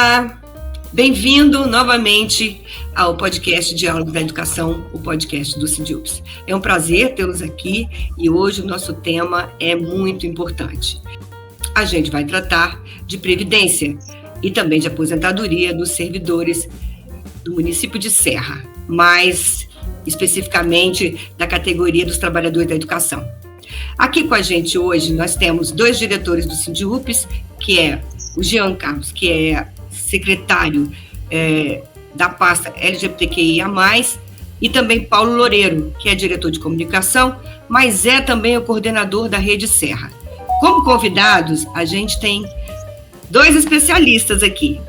Olá, bem-vindo novamente ao podcast Diálogo da Educação, o podcast do Sindiups. É um prazer tê-los aqui e hoje o nosso tema é muito importante. A gente vai tratar de previdência e também de aposentadoria dos servidores do município de Serra, mais especificamente da categoria dos trabalhadores da educação. Aqui com a gente hoje nós temos dois diretores do Sindiups, que é o Jean Carlos, que é secretário da pasta LGBTQIA+, e também Paulo Loureiro, que é diretor de comunicação, mas é também o coordenador da Rede Serra. Como convidados, a gente tem dois especialistas aqui.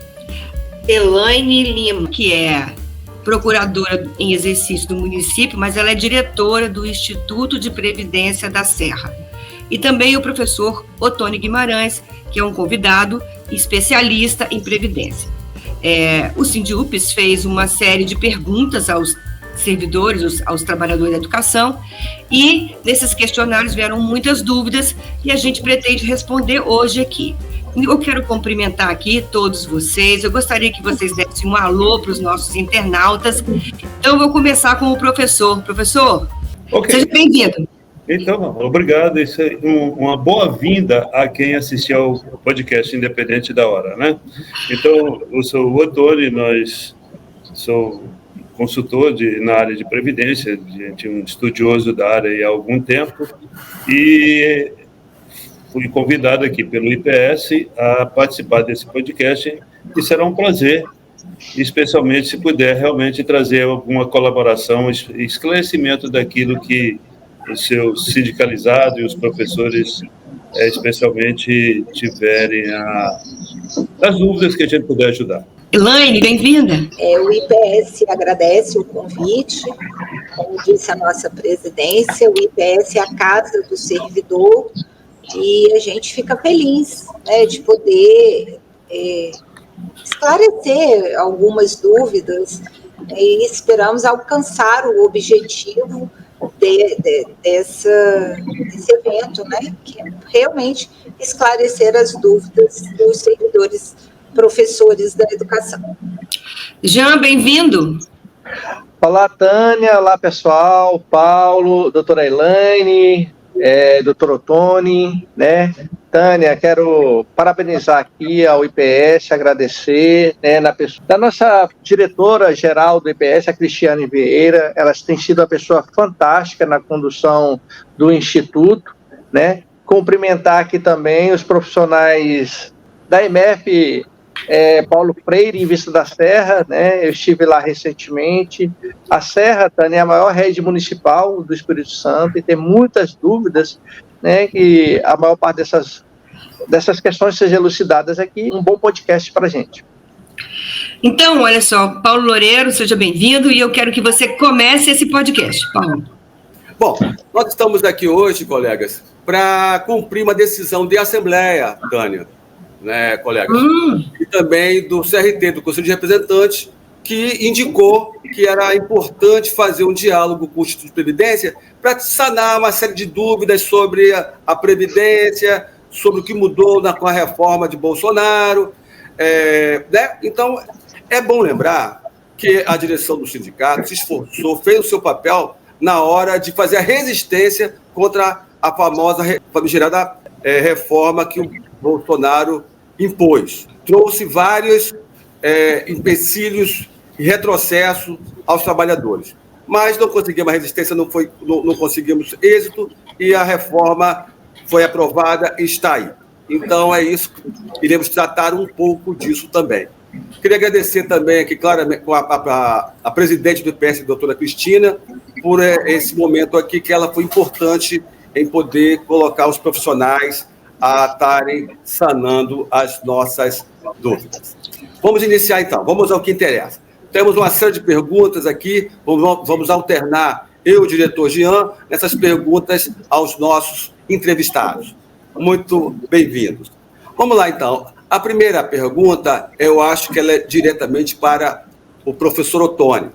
Elaine Lima, que é procuradora em exercício do município, mas ela é diretora do Instituto de Previdência da Serra. E também o professor Otônio Guimarães, que é um convidado especialista em previdência. O Sindiups fez uma série de perguntas aos servidores, aos trabalhadores da educação, e nesses questionários vieram muitas dúvidas e a gente pretende responder hoje aqui. Eu quero cumprimentar aqui todos vocês, eu gostaria que vocês dessem um alô para os nossos internautas, então eu vou começar com o professor. Professor, seja bem-vindo. Então, obrigado, isso é uma boa-vinda a quem assistiu ao podcast Independente da Hora, né? Então, eu sou o Otônio, sou consultor na área de previdência, um estudioso da área há algum tempo, e fui convidado aqui pelo IPS a participar desse podcast, e será um prazer, especialmente se puder realmente trazer alguma colaboração, esclarecimento daquilo que os seus sindicalizados e os professores, especialmente, tiverem as dúvidas que a gente puder ajudar. Elaine, bem-vinda. O IPS agradece o convite, como disse a nossa presidência, o IPS é a casa do servidor e a gente fica feliz, né, de poder esclarecer algumas dúvidas e esperamos alcançar o objetivo desse evento, né, que é realmente esclarecer as dúvidas dos servidores professores da educação. Jean, bem-vindo. Olá, Tânia, olá, pessoal, Paulo, doutora Elaine, doutor Otônio, né? Tânia, quero parabenizar aqui ao IPS, agradecer, né, na pessoa da nossa diretora-geral do IPS, a Cristiane Vieira. Ela tem sido uma pessoa fantástica na condução do Instituto, né? Cumprimentar aqui também os profissionais da IMEF, Paulo Freire, em Vista da Serra, né? Eu estive lá recentemente. A Serra, Tânia, é a maior rede municipal do Espírito Santo e tem muitas dúvidas, né, que a maior parte dessas questões sejam elucidadas aqui. Um bom podcast para a gente. Então, olha só, Paulo Loureiro, seja bem-vindo e eu quero que você comece esse podcast, Paulo. Bom, nós estamos aqui hoje, colegas, para cumprir uma decisão de assembleia, Tânia, né, colegas? E também do CRT, do Conselho de Representantes, que indicou que era importante fazer um diálogo com o Instituto de Previdência para sanar uma série de dúvidas sobre a Previdência, sobre o que mudou com a reforma de Bolsonaro. Né? Então, é bom lembrar que a direção do sindicato se esforçou, fez o seu papel na hora de fazer a resistência contra a famosa famigerada reforma que o Bolsonaro impôs. Trouxe vários empecilhos e retrocesso aos trabalhadores. Mas não conseguimos a resistência, não conseguimos êxito e a reforma foi aprovada e está aí. Então, é isso, iremos tratar um pouco disso também. Queria agradecer também aqui, claramente, a presidente do IPS, a doutora Cristina, por esse momento aqui, que ela foi importante em poder colocar os profissionais a estarem sanando as nossas dúvidas. Vamos iniciar, então. Vamos ao que interessa. Temos uma série de perguntas aqui, vamos alternar eu e o diretor Jean nessas perguntas aos nossos entrevistados. Muito bem-vindos. Vamos lá, então. A primeira pergunta, eu acho que ela é diretamente para o professor Otônio.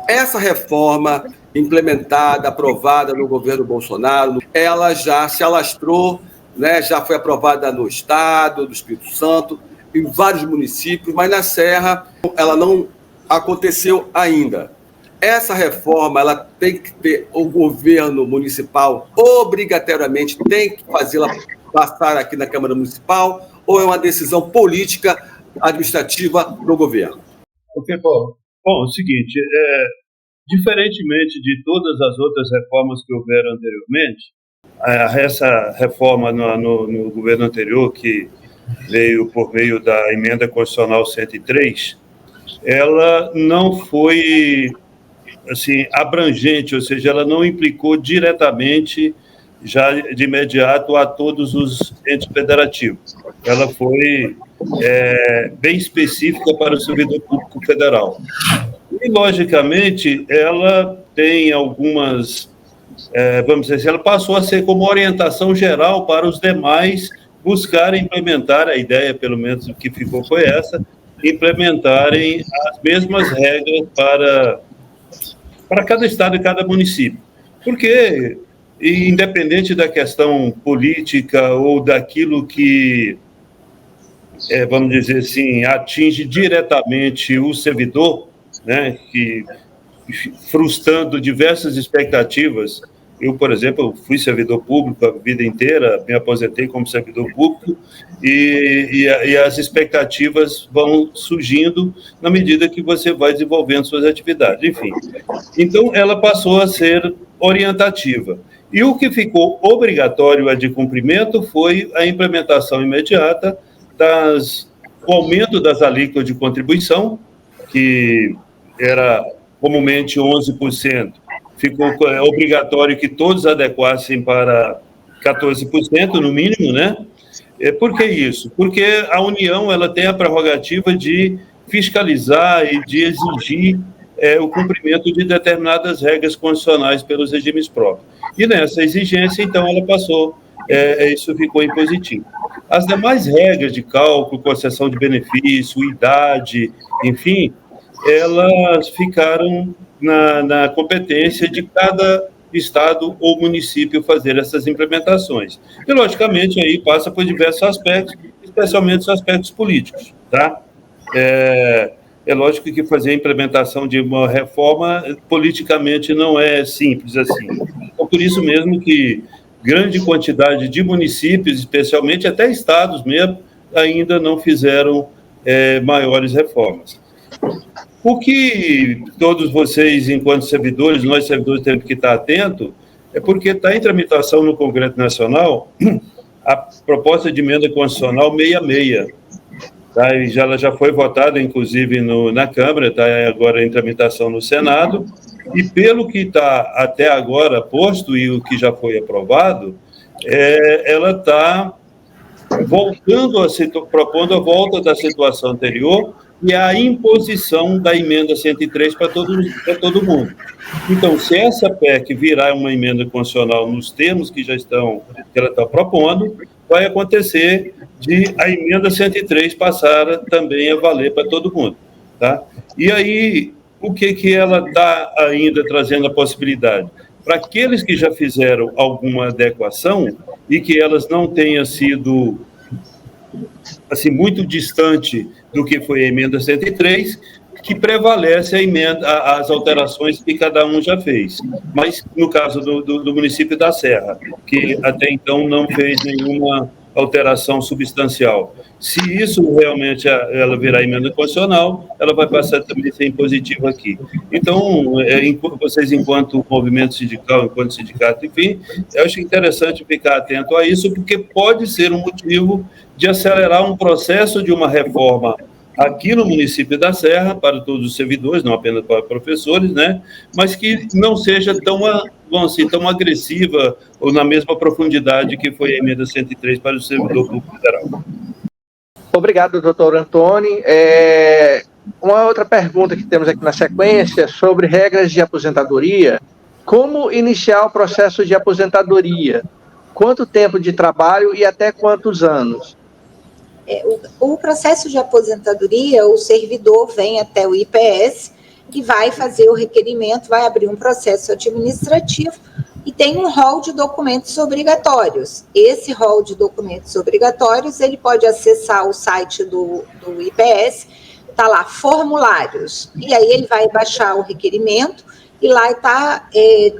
Essa reforma implementada, aprovada no governo Bolsonaro, ela já se alastrou, né, já foi aprovada no Estado, do Espírito Santo, em vários municípios, mas na Serra ela não aconteceu ainda. Essa reforma, ela tem que ter, o governo municipal obrigatoriamente tem que fazê-la passar aqui na Câmara Municipal, ou é uma decisão política administrativa do governo? Ok, Paulo. Bom, é o seguinte, diferentemente de todas as outras reformas que houveram anteriormente, essa reforma no governo anterior, que veio por meio da Emenda Constitucional 103, ela não foi assim, abrangente, ou seja, ela não implicou diretamente, já de imediato, a todos os entes federativos. Ela foi bem específica para o servidor público federal. E, logicamente, ela tem algumas, vamos dizer assim, ela passou a ser como orientação geral para os demais buscarem implementar, a ideia, pelo menos, que ficou foi essa, implementarem as mesmas regras para cada estado e cada município. Porque, independente da questão política ou daquilo que, vamos dizer assim, atinge diretamente o servidor, né, que frustrando diversas expectativas. Eu, por exemplo, fui servidor público a vida inteira, me aposentei como servidor público, e as expectativas vão surgindo na medida que você vai desenvolvendo suas atividades. Enfim, então ela passou a ser orientativa. E o que ficou obrigatório de cumprimento foi a implementação imediata o aumento das alíquotas de contribuição, que era comumente 11%, ficou obrigatório que todos adequassem para 14%, no mínimo, né? Por que isso? Porque a União ela tem a prerrogativa de fiscalizar e de exigir o cumprimento de determinadas regras constitucionais pelos regimes próprios. E nessa exigência, então, ela passou, isso ficou impositivo. As demais regras de cálculo, concessão de benefício, idade, enfim, elas ficaram na competência de cada estado ou município fazer essas implementações. E, logicamente, aí passa por diversos aspectos, especialmente os aspectos políticos, tá? É lógico que fazer a implementação de uma reforma politicamente não é simples assim. Então, por isso mesmo que grande quantidade de municípios, especialmente até estados mesmo, ainda não fizeram maiores reformas. O que todos vocês, enquanto servidores, nós servidores temos que estar atentos, é porque está em tramitação no Congresso Nacional a proposta de emenda constitucional 66. Tá? E ela já foi votada, inclusive, na Câmara, está agora em tramitação no Senado, e pelo que está até agora posto e o que já foi aprovado, ela está propondo a volta da situação anterior e a imposição da emenda 103 para todo mundo. Então, se essa PEC virar uma emenda constitucional nos termos que ela está propondo, vai acontecer de a emenda 103 passar também a valer para todo mundo. Tá? E aí, o que ela está ainda trazendo a possibilidade? Para aqueles que já fizeram alguma adequação e que elas não tenham sido assim, muito distante do que foi a emenda 103, que prevalece as alterações que cada um já fez. Mas, no caso do município da Serra, que até então não fez nenhuma alteração substancial. Se isso realmente ela virar emenda constitucional, ela vai passar também a ser impositiva aqui. Então, vocês, enquanto movimento sindical, enquanto sindicato, enfim, eu acho interessante ficar atento a isso, porque pode ser um motivo de acelerar um processo de uma reforma aqui no município da Serra, para todos os servidores, não apenas para professores, né? Mas que não seja tão agressiva ou na mesma profundidade que foi a emenda 103 para o servidor público federal. Obrigado, doutor Antônio. Uma outra pergunta que temos aqui na sequência sobre regras de aposentadoria. Como iniciar o processo de aposentadoria? Quanto tempo de trabalho e até quantos anos? O processo de aposentadoria, o servidor vem até o IPS e vai fazer o requerimento, vai abrir um processo administrativo e tem um rol de documentos obrigatórios. Esse rol de documentos obrigatórios, ele pode acessar o site do IPS, está lá, formulários, e aí ele vai baixar o requerimento, e lá está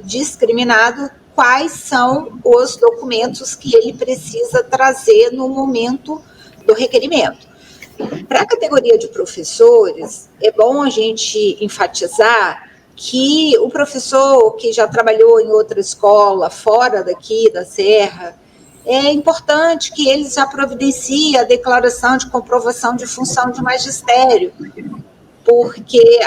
discriminado quais são os documentos que ele precisa trazer no momento do requerimento. Para a categoria de professores, é bom a gente enfatizar que o professor que já trabalhou em outra escola, fora daqui da Serra, é importante que eles já providenciem a declaração de comprovação de função de magistério, porque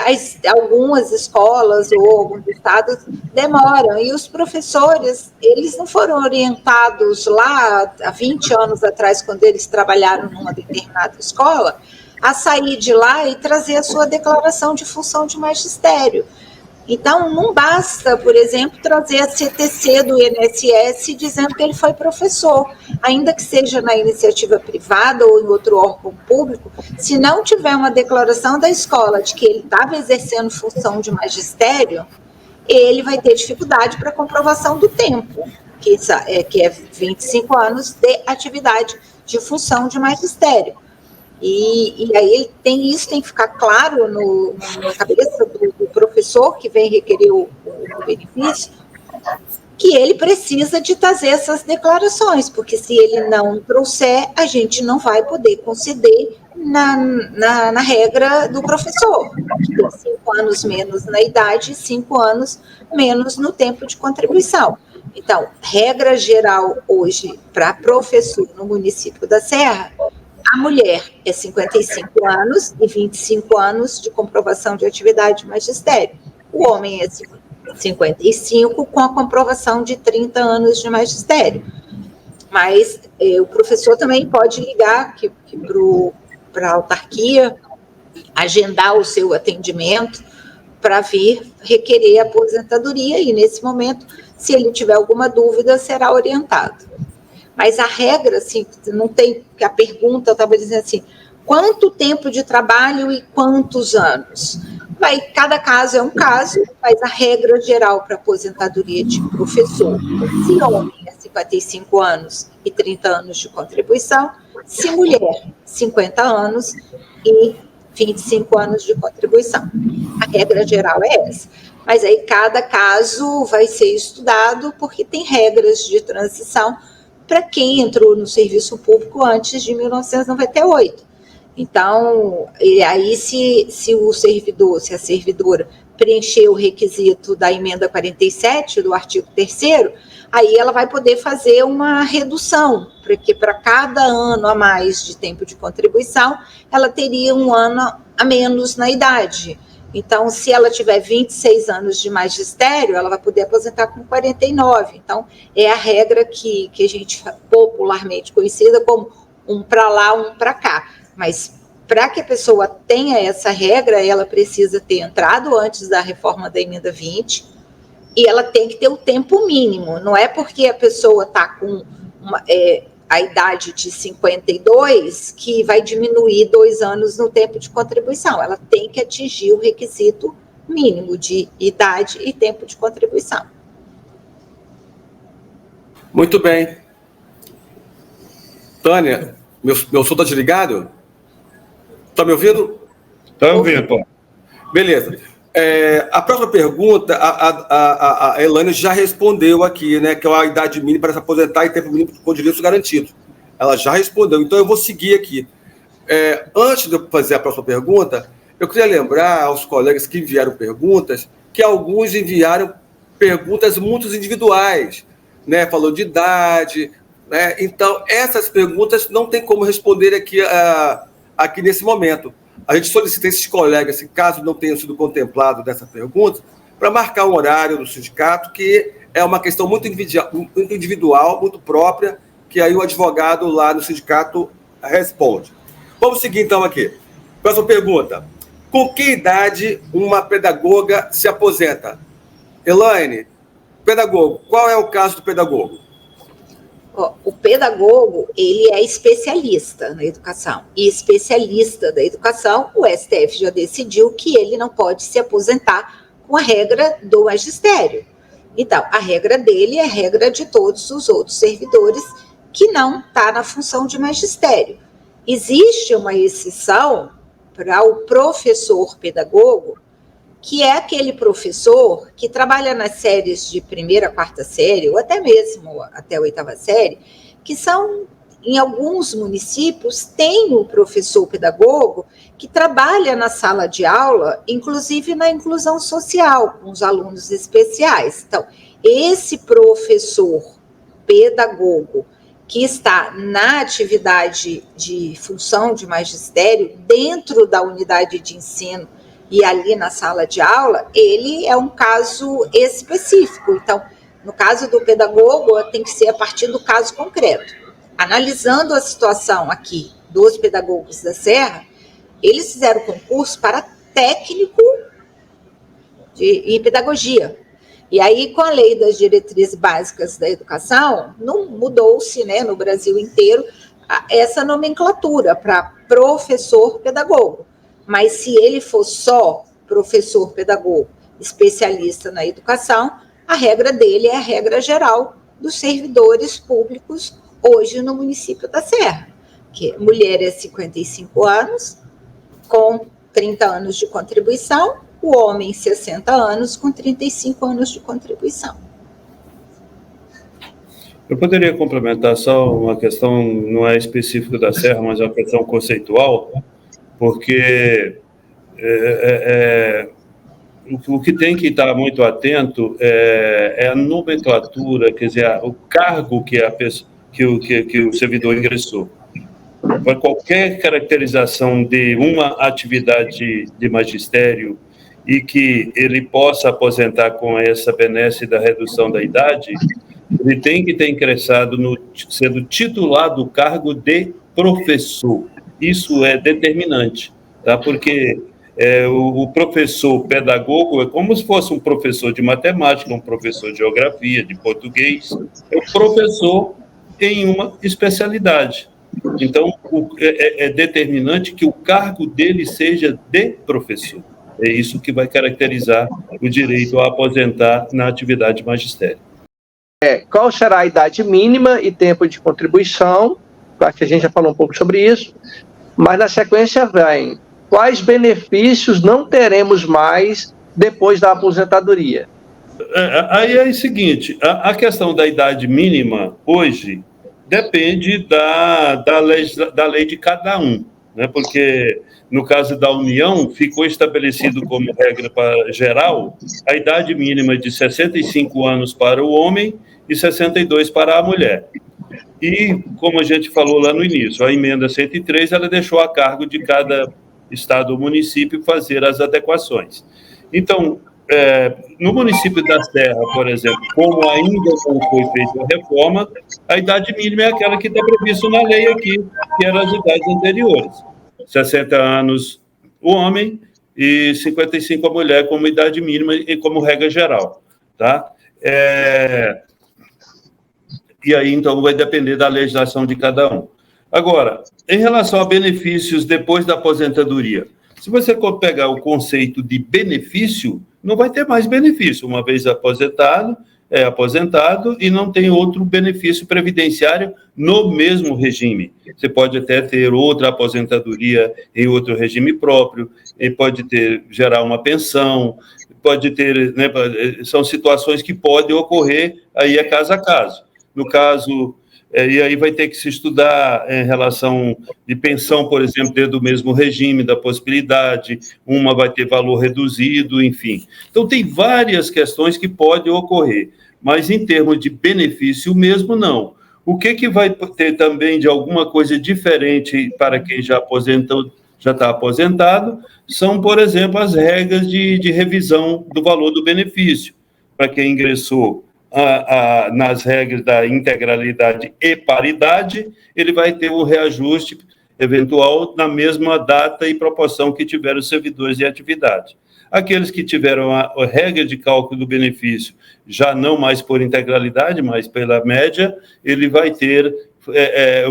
algumas escolas ou alguns estados demoram, e os professores, eles não foram orientados lá há 20 anos atrás, quando eles trabalharam numa determinada escola, a sair de lá e trazer a sua declaração de função de magistério. Então, não basta, por exemplo, trazer a CTC do INSS dizendo que ele foi professor, ainda que seja na iniciativa privada ou em outro órgão público, se não tiver uma declaração da escola de que ele estava exercendo função de magistério, ele vai ter dificuldade para comprovação do tempo, que é 25 anos de atividade de função de magistério. E aí tem que ficar claro na cabeça do professor que vem requerer o benefício, que ele precisa de trazer essas declarações, porque se ele não trouxer, a gente não vai poder conceder na regra do professor, que tem 5 anos menos na idade e 5 anos menos no tempo de contribuição. Então, regra geral hoje para professor no município da Serra, a mulher é 55 anos e 25 anos de comprovação de atividade de magistério. O homem é 55 com a comprovação de 30 anos de magistério. Mas o professor também pode ligar para a autarquia, agendar o seu atendimento para vir requerer a aposentadoria e, nesse momento, se ele tiver alguma dúvida, será orientado. Mas a regra, assim, não tem, a pergunta, eu estava dizendo assim, quanto tempo de trabalho e quantos anos? Cada caso é um caso, mas a regra geral para aposentadoria de professor, se homem é 55 anos e 30 anos de contribuição, se mulher, 50 anos e 25 anos de contribuição. A regra geral é essa. Mas aí cada caso vai ser estudado, porque tem regras de transição para quem entrou no serviço público antes de 1998. Então, aí se o servidor, se a servidora preencher o requisito da emenda 47 do artigo 3º, aí ela vai poder fazer uma redução, porque para cada ano a mais de tempo de contribuição, ela teria um ano a menos na idade. Então, se ela tiver 26 anos de magistério, ela vai poder aposentar com 49. Então, é a regra que a gente popularmente conhecida como um para lá, um para cá. Mas, para que a pessoa tenha essa regra, ela precisa ter entrado antes da reforma da emenda 20 e ela tem que ter o tempo mínimo. Não é porque a pessoa está com a idade de 52 que vai diminuir 2 anos no tempo de contribuição. Ela tem que atingir o requisito mínimo de idade e tempo de contribuição. Muito bem. Tânia, meu som está desligado? Está me ouvindo? Está ouvindo, Paulo. Beleza. A próxima pergunta, a Elaine já respondeu aqui, né, que é a idade mínima para se aposentar e tempo mínimo com direitos garantidos. Ela já respondeu, então eu vou seguir aqui. Antes de eu fazer a próxima pergunta, eu queria lembrar aos colegas que enviaram perguntas, que alguns enviaram perguntas muito individuais, né, falou de idade, né, então essas perguntas não tem como responder aqui nesse momento. A gente solicita esses colegas, se caso não tenham sido contemplados dessa pergunta, para marcar um horário do sindicato, que é uma questão muito individual, muito própria, que aí o advogado lá no sindicato responde. Vamos seguir então aqui. Próxima pergunta. Com que idade uma pedagoga se aposenta? Elaine, pedagogo, qual é o caso do pedagogo? O pedagogo, ele é especialista na educação. E especialista da educação, o STF já decidiu que ele não pode se aposentar com a regra do magistério. Então, a regra dele é a regra de todos os outros servidores que não está na função de magistério. Existe uma exceção para o professor pedagogo, que é aquele professor que trabalha nas séries de 1ª a 4ª série, ou até mesmo até a 8ª série, que são, em alguns municípios, tem o professor pedagogo que trabalha na sala de aula, inclusive na inclusão social, com os alunos especiais. Então, esse professor pedagogo que está na atividade de função de magistério dentro da unidade de ensino e ali na sala de aula, ele é um caso específico. Então, no caso do pedagogo, tem que ser a partir do caso concreto. Analisando a situação aqui dos pedagogos da Serra, eles fizeram concurso para técnico em pedagogia. E aí, com a lei das diretrizes básicas da educação, não mudou-se, né, no Brasil inteiro essa nomenclatura para professor pedagogo. Mas se ele for só professor pedagogo, especialista na educação, a regra dele é a regra geral dos servidores públicos hoje no município da Serra, que mulher é 55 anos, com 30 anos de contribuição, o homem 60 anos, com 35 anos de contribuição. Eu poderia complementar só uma questão, não é específica da Serra, mas é uma questão conceitual, porque o que tem que estar muito atento é a nomenclatura, quer dizer, o cargo que o servidor ingressou. Para qualquer caracterização de uma atividade de magistério e que ele possa aposentar com essa benesse da redução da idade, ele tem que ter ingressado sendo titular do cargo de professor. Isso é determinante, tá? Porque o professor pedagogo é como se fosse um professor de matemática, um professor de geografia, de português, é o professor em uma especialidade. Então, é determinante que o cargo dele seja de professor. É isso que vai caracterizar o direito a aposentar na atividade de magistério. Qual será a idade mínima e tempo de contribuição? Acho que a gente já falou um pouco sobre isso, mas na sequência vem quais benefícios não teremos mais depois da aposentadoria. Aí é o seguinte, a questão da idade mínima hoje depende da lei de cada um, né? Porque no caso da União ficou estabelecido como regra geral a idade mínima de 65 anos para o homem e 62 para a mulher. E, como a gente falou lá no início, a emenda 103, ela deixou a cargo de cada estado ou município fazer as adequações. Então, no município da Serra, por exemplo, como ainda não foi feita a reforma, a idade mínima é aquela que está prevista na lei aqui, que eram as idades anteriores. 60 anos o homem e 55 a mulher como idade mínima e como regra geral, tá? E aí, então, vai depender da legislação de cada um. Agora, em relação a benefícios depois da aposentadoria, se você pegar o conceito de benefício, não vai ter mais benefício. Uma vez aposentado, é aposentado e não tem outro benefício previdenciário no mesmo regime. Você pode até ter outra aposentadoria em outro regime próprio, e pode gerar uma pensão, pode ter, né, são situações que podem ocorrer, aí é caso a caso. No caso, e aí vai ter que se estudar em relação de pensão, por exemplo, dentro do mesmo regime, da possibilidade, uma vai ter valor reduzido, enfim. Então, tem várias questões que podem ocorrer, mas em termos de benefício mesmo, não. O que vai ter também de alguma coisa diferente para quem já está aposentado, são, por exemplo, as regras de revisão do valor do benefício. Para quem ingressou nas regras da integralidade e paridade, ele vai ter um reajuste eventual na mesma data e proporção que tiveram os servidores de atividade. Aqueles que tiveram a regra de cálculo do benefício, já não mais por integralidade, mas pela média, ele vai ter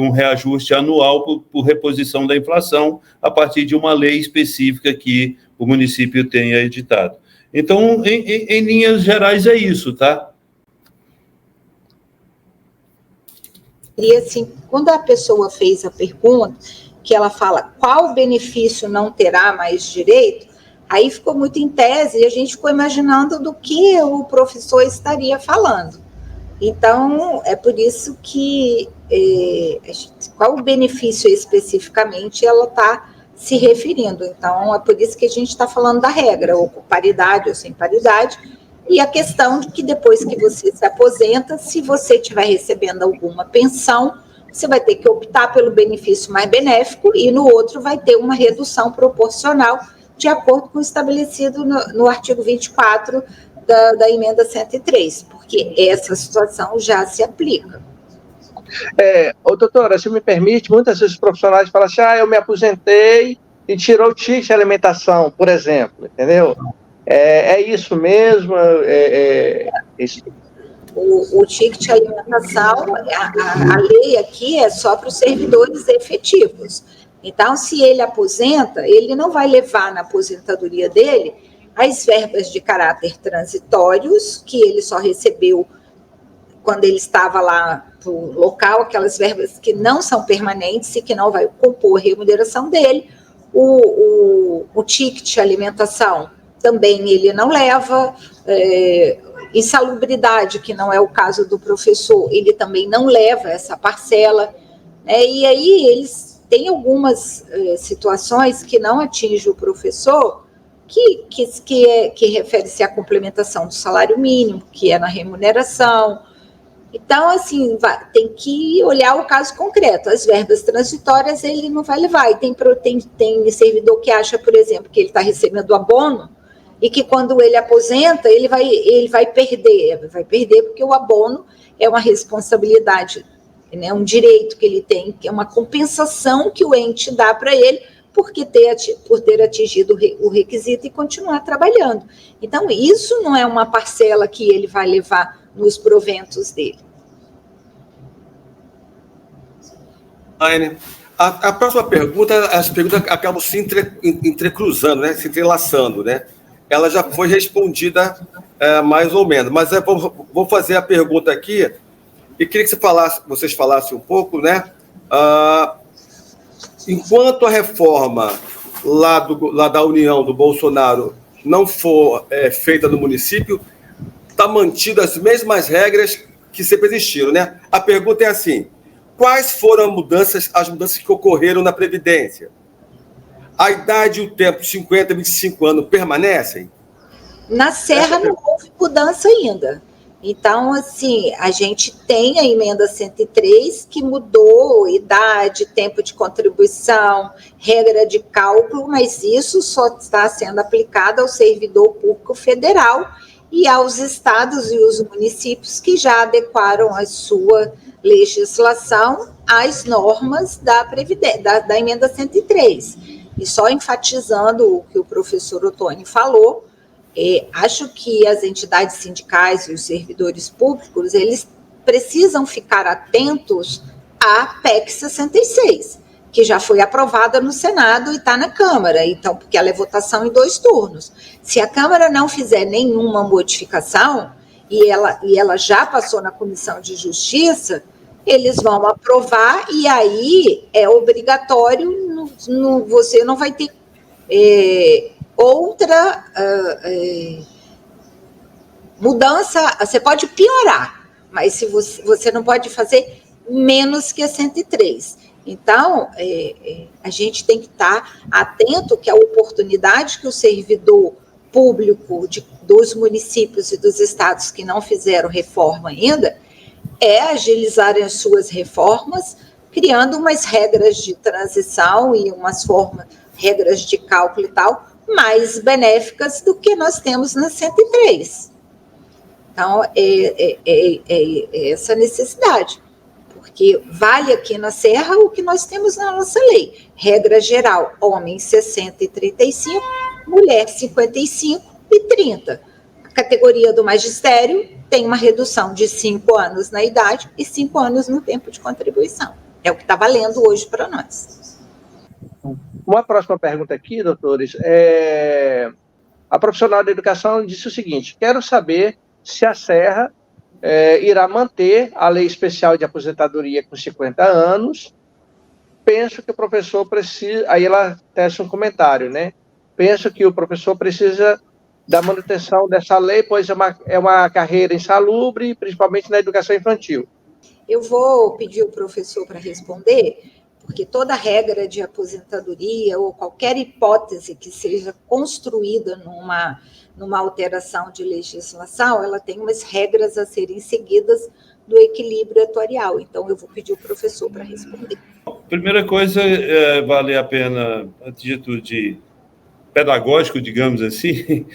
um reajuste anual por reposição da inflação, a partir de uma lei específica que o município tenha editado. Então, em linhas gerais, é isso, tá? E assim, quando a pessoa fez a pergunta, que ela fala qual benefício não terá mais direito, aí ficou muito em tese e a gente ficou imaginando do que o professor estaria falando. Então, é por isso que qual o benefício especificamente ela está se referindo. Então, é por isso que a gente está falando da regra, ou com paridade ou sem paridade, e a questão de que depois que você se aposenta, se você estiver recebendo alguma pensão, você vai ter que optar pelo benefício mais benéfico e no outro vai ter uma redução proporcional de acordo com o estabelecido no artigo 24 da emenda 103, porque essa situação já se aplica. Doutora, se me permite, muitas vezes os profissionais falam assim, eu me aposentei e tirou o ticket de alimentação, por exemplo, entendeu? É isso mesmo? Isso. O ticket de alimentação, a lei aqui é só para os servidores efetivos. Então, se ele aposenta, ele não vai levar na aposentadoria dele as verbas de caráter transitórios, que ele só recebeu quando ele estava lá no local, aquelas verbas que não são permanentes e que não vai compor a remuneração dele. O ticket de alimentação também ele não leva. Insalubridade, que não é o caso do professor, ele também não leva essa parcela. E aí eles têm algumas situações que não atingem o professor, que refere-se à complementação do salário mínimo, que é na remuneração. Então, assim, tem que olhar o caso concreto. As verbas transitórias ele não vai levar. E tem servidor que acha, por exemplo, que ele está recebendo abono e que quando ele aposenta, ele vai perder. Vai perder porque o abono é uma responsabilidade, né, um direito que ele tem, que é uma compensação que o ente dá para ele por ter atingido o requisito e continuar trabalhando. Então, isso não é uma parcela que ele vai levar nos proventos dele. A próxima pergunta, as perguntas acabam se entrecruzando, né? Se entrelaçando, né? Ela já foi respondida mais ou menos, mas vou fazer a pergunta aqui e queria que vocês falassem um pouco, né? Enquanto a reforma lá da União, do Bolsonaro, não for feita no município, está mantido as mesmas regras que sempre existiram, né? A pergunta é assim: quais foram as mudanças que ocorreram na Previdência? A idade e o tempo, 50, 25 anos, permanecem? Na Serra não houve mudança ainda. Então, assim, a gente tem a emenda 103 que mudou idade, tempo de contribuição, regra de cálculo, mas isso só está sendo aplicado ao servidor público federal e aos estados e os municípios que já adequaram a sua legislação às normas da emenda 103. E só enfatizando o que o professor Ottoni falou, acho que as entidades sindicais e os servidores públicos, eles precisam ficar atentos à PEC 66, que já foi aprovada no Senado e está na Câmara, então, porque ela é votação em 2 turnos. Se a Câmara não fizer nenhuma modificação, e ela já passou na Comissão de Justiça, eles vão aprovar, e aí é obrigatório, você não vai ter outra mudança, você pode piorar, mas se você não pode fazer menos que a 103. Então, a gente tem que estar atento que a oportunidade que o servidor público dos municípios e dos estados que não fizeram reforma ainda é agilizarem as suas reformas, criando umas regras de transição e regras de cálculo e tal, mais benéficas do que nós temos na 103. Então, é essa necessidade, porque vale aqui na Serra o que nós temos na nossa lei. Regra geral, homem 60 e 35, mulher 55 e 30. A categoria do magistério tem uma redução de 5 anos na idade e 5 anos no tempo de contribuição. É o que está valendo hoje para nós. Uma próxima pergunta aqui, doutores. A profissional da educação disse o seguinte: quero saber se a Serra irá manter a lei especial de aposentadoria com 50 anos. Penso que o professor precisa... Aí ela tece um comentário, né? Penso que o professor precisa da manutenção dessa lei, pois é uma carreira insalubre, principalmente na educação infantil. Eu vou pedir o professor para responder, porque toda regra de aposentadoria ou qualquer hipótese que seja construída numa alteração de legislação, ela tem umas regras a serem seguidas do equilíbrio atuarial. Então, eu vou pedir o professor para responder. Primeira coisa, vale a pena, a atitude pedagógico, digamos assim,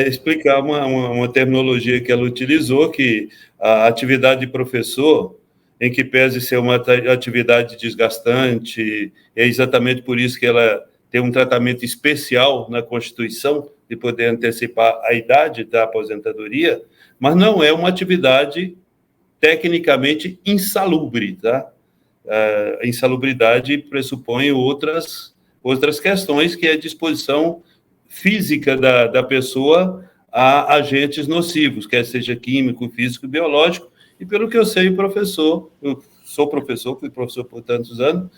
explicar uma terminologia que ela utilizou, que a atividade de professor, em que pese ser uma atividade desgastante, é exatamente por isso que ela tem um tratamento especial na Constituição, de poder antecipar a idade da aposentadoria, mas não é uma atividade tecnicamente insalubre, tá? A insalubridade pressupõe outras questões, que é a disposição física da pessoa a agentes nocivos, quer seja químico, físico, biológico, e pelo que eu sei, eu sou professor, fui professor por tantos anos,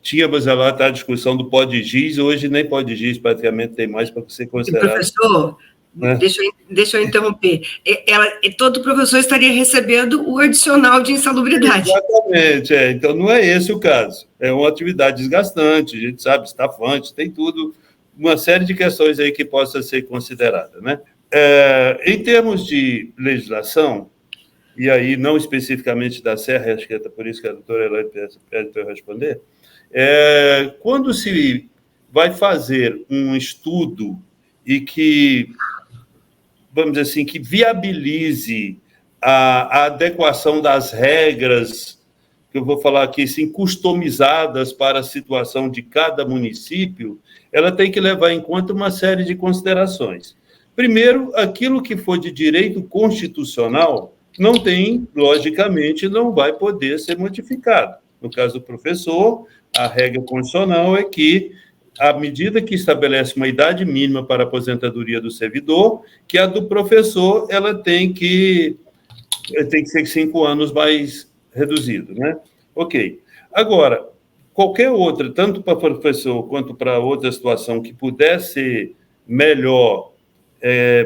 tínhamos lá a discussão do POD-GIS, hoje nem POD-GIS praticamente tem mais para ser considerado. Professor, né? Deixa eu interromper. Todo professor estaria recebendo o adicional de insalubridade. Exatamente, então não é esse o caso. É uma atividade desgastante, a gente sabe, estafante, tem tudo, uma série de questões aí que possa ser considerada, né? Em termos de legislação, e aí não especificamente da Serra, acho que é por isso que a doutora Elaine pede para eu responder, quando se vai fazer um estudo e que, vamos dizer assim, que viabilize a adequação das regras, que eu vou falar aqui, assim, customizadas para a situação de cada município, ela tem que levar em conta uma série de considerações. Primeiro, aquilo que for de direito constitucional logicamente, não vai poder ser modificado. No caso do professor, a regra constitucional é que, à medida que estabelece uma idade mínima para a aposentadoria do servidor, que a do professor ela tem que ser 5 anos mais reduzido, né? Ok. Agora, qualquer outra, tanto para professor quanto para outra situação que pudesse ser melhor,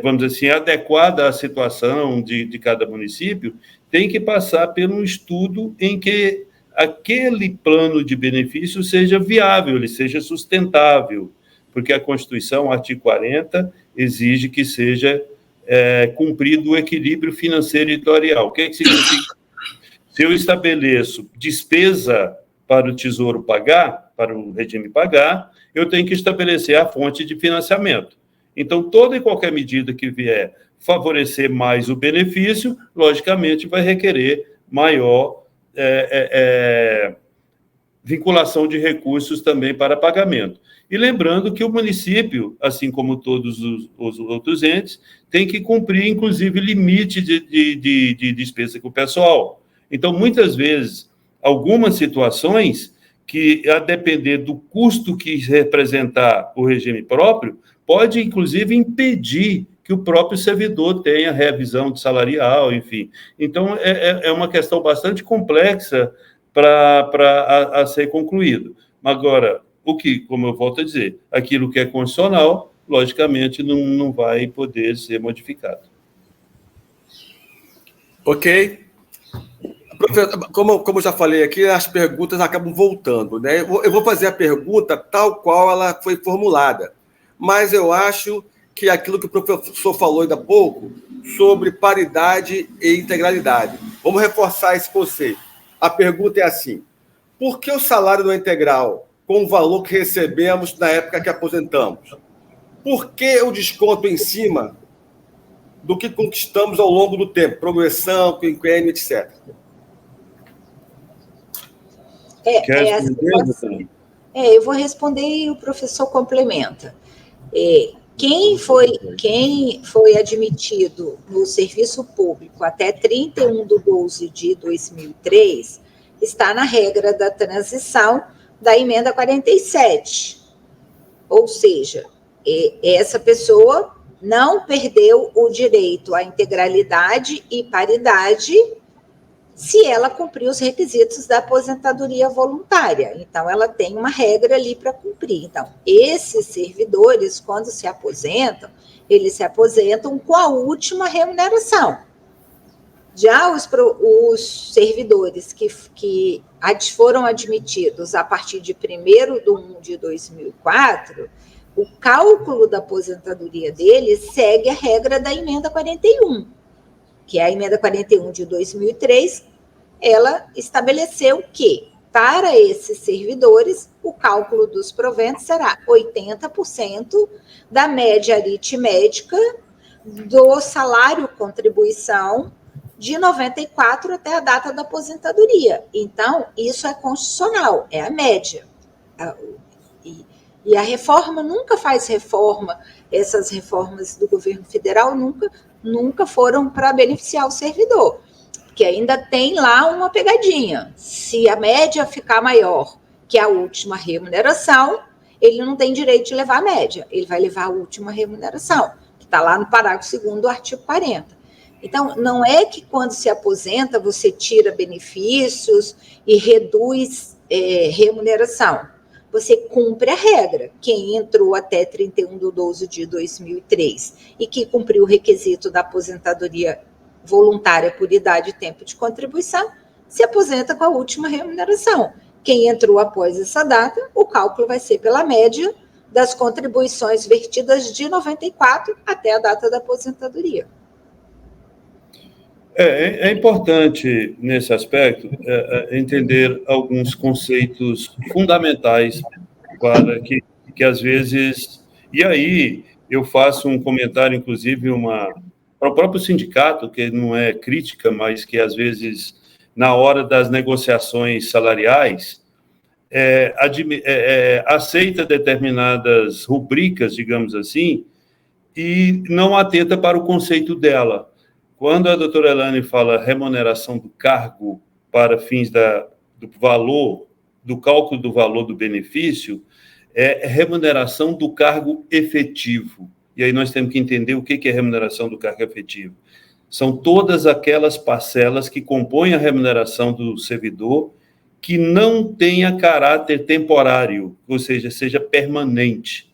vamos dizer assim, adequada à situação de cada município, tem que passar por um estudo em que aquele plano de benefício seja viável, ele seja sustentável, porque a Constituição, artigo 40, exige que seja cumprido o equilíbrio financeiro e editorial. O que significa? Se eu estabeleço despesa para o Tesouro pagar, para o regime pagar, eu tenho que estabelecer a fonte de financiamento. Então, toda e qualquer medida que vier favorecer mais o benefício, logicamente, vai requerer maior vinculação de recursos também para pagamento. E lembrando que o município, assim como todos os outros entes, tem que cumprir, inclusive, limite de despesa com o pessoal. Então, muitas vezes, algumas situações que, a depender do custo que representar o regime próprio, pode, inclusive, impedir que o próprio servidor tenha revisão de salarial, enfim. Então, é uma questão bastante complexa para ser concluído. Agora, como eu volto a dizer, aquilo que é constitucional, logicamente, não vai poder ser modificado. Ok. Como eu já falei aqui, as perguntas acabam voltando, né? Eu vou fazer a pergunta tal qual ela foi formulada, mas eu acho que aquilo que o professor falou ainda há pouco, sobre paridade e integralidade. Vamos reforçar esse conceito. A pergunta é assim: por que o salário não é integral com o valor que recebemos na época que aposentamos? Por que o desconto em cima do que conquistamos ao longo do tempo? Progressão, quinquênio, etc. Eu vou responder e o professor complementa. Quem foi admitido no serviço público até 31/12/2003 está na regra da transição da emenda 47. Ou seja, essa pessoa não perdeu o direito à integralidade e paridade se ela cumprir os requisitos da aposentadoria voluntária. Então, ela tem uma regra ali para cumprir. Então, esses servidores, quando se aposentam, eles se aposentam com a última remuneração. Já os servidores que foram admitidos a partir de 1º de 1 de 2004, o cálculo da aposentadoria deles segue a regra da emenda 41, que é a emenda 41 de 2003, ela estabeleceu que, para esses servidores, o cálculo dos proventos será 80% da média aritmética do salário-contribuição de 94 até a data da aposentadoria. Então, isso é constitucional, é a média. E a reforma nunca faz reforma, essas reformas do governo federal nunca foram para beneficiar o servidor, porque ainda tem lá uma pegadinha. Se a média ficar maior que a última remuneração, ele não tem direito de levar a média, ele vai levar a última remuneração, que está lá no parágrafo 2º do artigo 40. Então, não é que quando se aposenta você tira benefícios e reduz remuneração. Você cumpre a regra. Quem entrou até 31/12/2003 e que cumpriu o requisito da aposentadoria voluntária por idade e tempo de contribuição, se aposenta com a última remuneração. Quem entrou após essa data, o cálculo vai ser pela média das contribuições vertidas de 94 até a data da aposentadoria. É importante, nesse aspecto, entender alguns conceitos fundamentais para que às vezes... E aí, eu faço um comentário, inclusive, para o próprio sindicato, que não é crítica, mas que, às vezes, na hora das negociações salariais, aceita determinadas rubricas, digamos assim, e não atenta para o conceito dela. Quando a doutora Elaine fala remuneração do cargo para fins do valor, do cálculo do valor do benefício, é remuneração do cargo efetivo. E aí nós temos que entender o que é remuneração do cargo efetivo. São todas aquelas parcelas que compõem a remuneração do servidor que não tenha caráter temporário, ou seja permanente.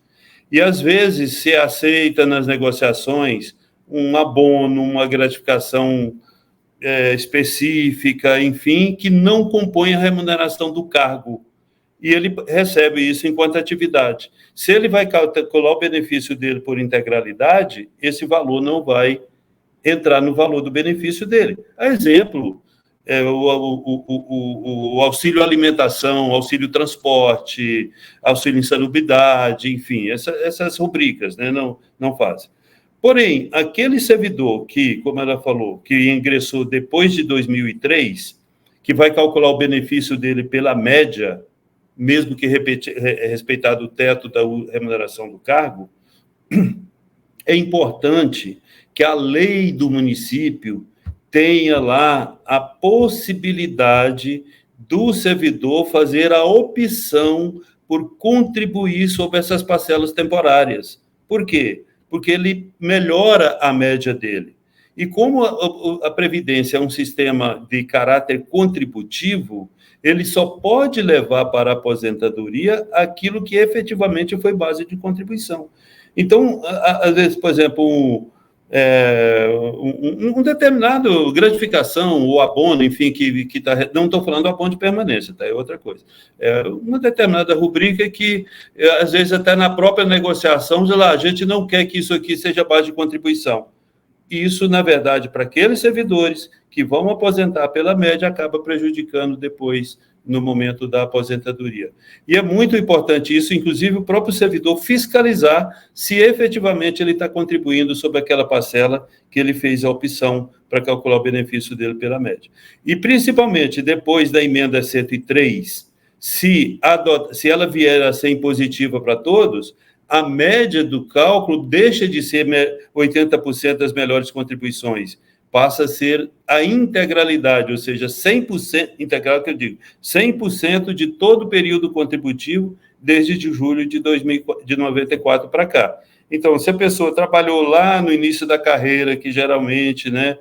E, às vezes, se aceita nas negociações um abono, uma gratificação específica, enfim, que não compõe a remuneração do cargo. E ele recebe isso enquanto atividade. Se ele vai calcular o benefício dele por integralidade, esse valor não vai entrar no valor do benefício dele. A exemplo, o auxílio alimentação, auxílio transporte, auxílio insalubridade, enfim, essas rubricas, né, não fazem. Porém, aquele servidor que, como ela falou, que ingressou depois de 2003, que vai calcular o benefício dele pela média, mesmo que respeitado o teto da remuneração do cargo, é importante que a lei do município tenha lá a possibilidade do servidor fazer a opção por contribuir sobre essas parcelas temporárias. Por quê? Porque ele melhora a média dele. E como a Previdência é um sistema de caráter contributivo, ele só pode levar para a aposentadoria aquilo que efetivamente foi base de contribuição. Então, às vezes, por exemplo, um determinado gratificação ou abono, enfim, que tá, não estou falando do abono de permanência, tá? É outra coisa. Uma determinada rubrica que, às vezes, até na própria negociação, sei lá, a gente não quer que isso aqui seja base de contribuição. Isso, na verdade, para aqueles servidores que vão aposentar pela média, acaba prejudicando depois, no momento da aposentadoria. E é muito importante isso, inclusive, o próprio servidor fiscalizar se efetivamente ele está contribuindo sobre aquela parcela que ele fez a opção para calcular o benefício dele pela média. E, principalmente, depois da emenda 103, se ela vier a ser impositiva para todos, a média do cálculo deixa de ser 80% das melhores contribuições, passa a ser a integralidade, ou seja, 100%, integral que eu digo, 100% de todo o período contributivo desde julho de 94 para cá. Então, se a pessoa trabalhou lá no início da carreira, que geralmente, né,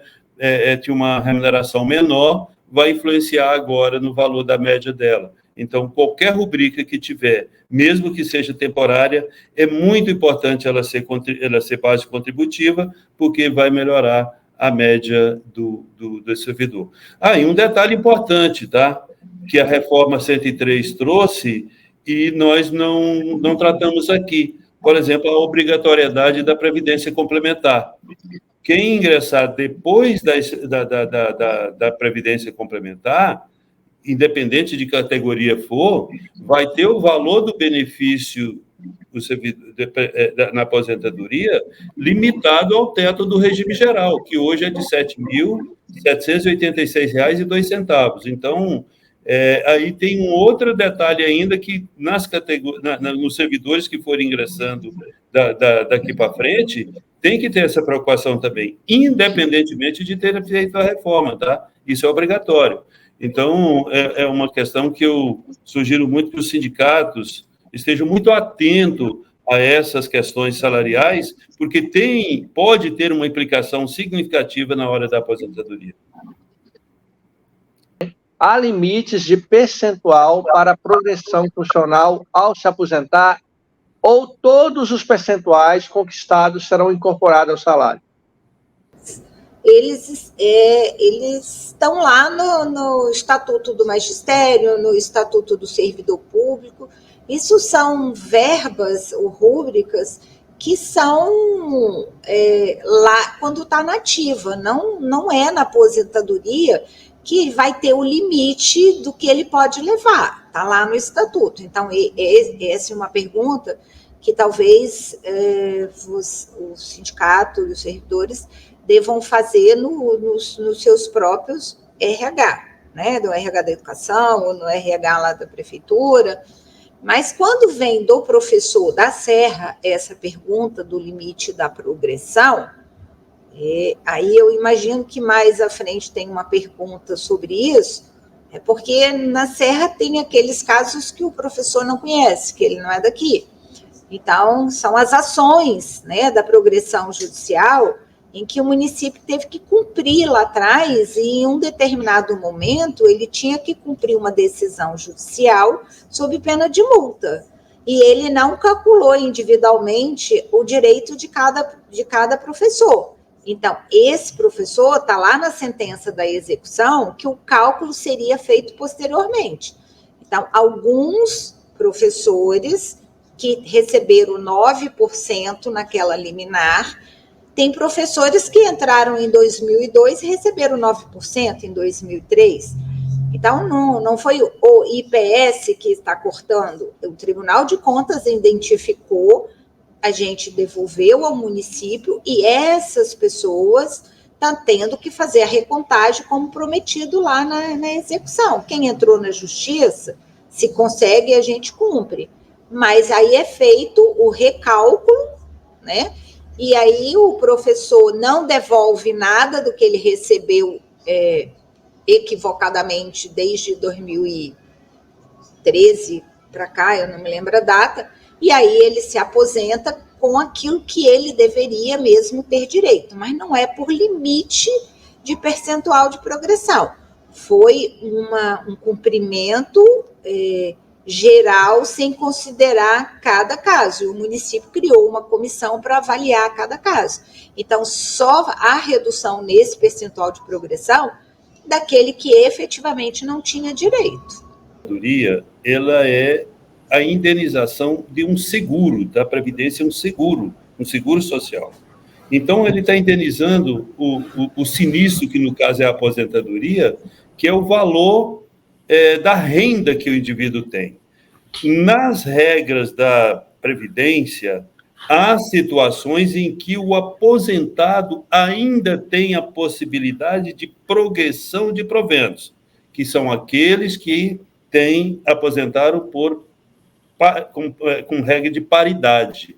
tinha uma remuneração menor, vai influenciar agora no valor da média dela. Então, qualquer rubrica que tiver, mesmo que seja temporária, é muito importante ela ser base contributiva, porque vai melhorar a média do servidor. E um detalhe importante, tá? Que a reforma 103 trouxe e nós não tratamos aqui. Por exemplo, a obrigatoriedade da previdência complementar. Quem ingressar depois da previdência complementar, independente de categoria for, vai ter o valor do benefício na aposentadoria limitado ao teto do regime geral, que hoje é de R$ 7.786,02. Então, aí tem um outro detalhe ainda que nos servidores que forem ingressando daqui para frente, tem que ter essa preocupação também, independentemente de ter feito a reforma, tá? Isso é obrigatório. Então, é uma questão que eu sugiro muito que os sindicatos estejam muito atentos a essas questões salariais, porque pode ter uma implicação significativa na hora da aposentadoria. Há limites de percentual para a progressão funcional ao se aposentar, ou todos os percentuais conquistados serão incorporados ao salário? Eles estão lá no Estatuto do Magistério, no Estatuto do Servidor Público. Isso são verbas ou rúbricas que são lá quando está na ativa, não é na aposentadoria que vai ter o limite do que ele pode levar, está lá no Estatuto. Então, essa é uma pergunta que talvez o sindicato e os servidores devam fazer nos seus próprios RH, né, do RH da educação ou no RH lá da prefeitura. Mas quando vem do professor da Serra essa pergunta do limite da progressão, aí eu imagino que mais à frente tem uma pergunta sobre isso, porque na Serra tem aqueles casos que o professor não conhece, que ele não é daqui. Então, são as ações, né, da progressão judicial em que o município teve que cumprir lá atrás, e em um determinado momento ele tinha que cumprir uma decisão judicial sob pena de multa. E ele não calculou individualmente o direito de cada professor. Então, esse professor está lá na sentença da execução que o cálculo seria feito posteriormente. Então, alguns professores que receberam 9% naquela liminar, tem professores que entraram em 2002 e receberam 9% em 2003. Então, não foi o IPS que está cortando. O Tribunal de Contas identificou, a gente devolveu ao município e essas pessoas estão tendo que fazer a recontagem como prometido lá na execução. Quem entrou na justiça, se consegue, a gente cumpre. Mas aí é feito o recálculo, né? E aí o professor não devolve nada do que ele recebeu equivocadamente desde 2013 para cá, eu não me lembro a data, e aí ele se aposenta com aquilo que ele deveria mesmo ter direito, mas não é por limite de percentual de progressão. Foi um cumprimento geral, sem considerar cada caso. E o município criou uma comissão para avaliar cada caso. Então, só a redução nesse percentual de progressão daquele que efetivamente não tinha direito. Ela é a indenização de um seguro, da Previdência, um seguro social. Então, ele está indenizando o sinistro, que no caso é a aposentadoria, que é o valor da renda que o indivíduo tem. Nas regras da Previdência, há situações em que o aposentado ainda tem a possibilidade de progressão de proventos, que são aqueles que aposentaram com regra de paridade.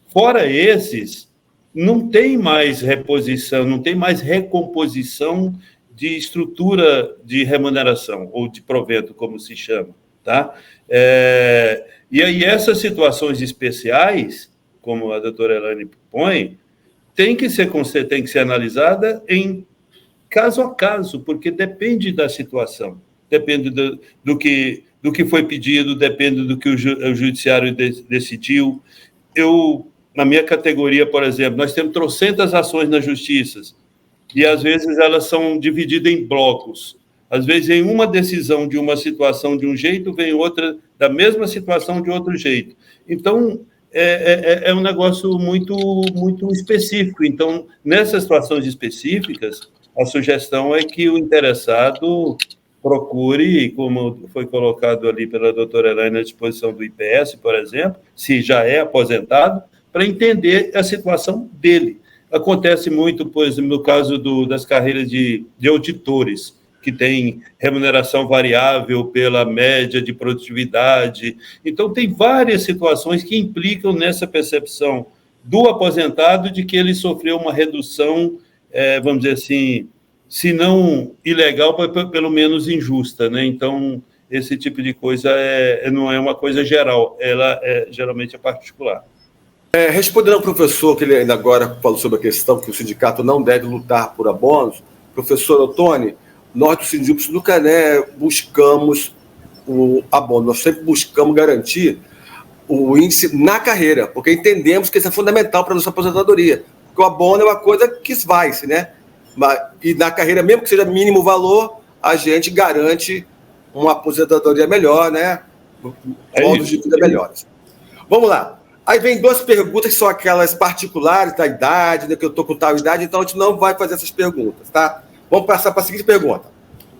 Fora esses, não tem mais reposição, não tem mais recomposição de estrutura de remuneração, ou de provento, como se chama, tá? E aí, essas situações especiais, como a doutora Elaine põe, tem que ser analisada em caso a caso, porque depende da situação, depende do que foi pedido, depende do que o judiciário decidiu. Na minha categoria, por exemplo, nós temos trocentas ações na justiça, e às vezes elas são divididas em blocos. Às vezes, em uma decisão de uma situação de um jeito, vem outra da mesma situação de outro jeito. Então, é um negócio muito, muito específico. Então, nessas situações específicas, a sugestão é que o interessado procure, como foi colocado ali pela doutora Elaine, à disposição do IPS, por exemplo, se já é aposentado, para entender a situação dele. Acontece muito, por exemplo, no caso das carreiras de auditores, que tem remuneração variável pela média de produtividade. Então, tem várias situações que implicam nessa percepção do aposentado de que ele sofreu uma redução, vamos dizer assim, se não ilegal, pelo menos injusta, né? Então, esse tipo de coisa não é uma coisa geral, ela geralmente é particular. Respondendo ao professor, que ele ainda agora falou sobre a questão que o sindicato não deve lutar por abonos, professor Ottoni, nós do Sindicato nunca buscamos o abono, nós sempre buscamos garantir o índice na carreira, porque entendemos que isso é fundamental para a nossa aposentadoria, porque o abono é uma coisa que vai-se, né? E na carreira, mesmo que seja mínimo valor, a gente garante uma aposentadoria melhor, né? Modos de vida melhores. Vamos lá. Aí vem duas perguntas que são aquelas particulares da idade, né, que eu estou com tal idade, então a gente não vai fazer essas perguntas, tá? Vamos passar para a seguinte pergunta.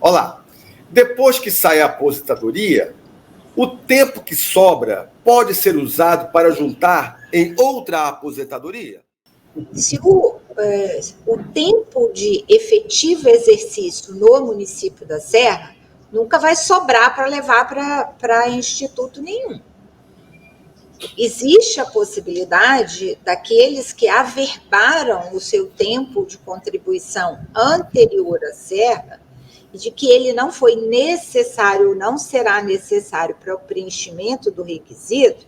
Olha lá. Depois que sai a aposentadoria, o tempo que sobra pode ser usado para juntar em outra aposentadoria? Se o tempo de efetivo exercício no município da Serra nunca vai sobrar para levar para instituto nenhum. Existe a possibilidade daqueles que averbaram o seu tempo de contribuição anterior à Serra, e de que ele não foi necessário ou não será necessário para o preenchimento do requisito,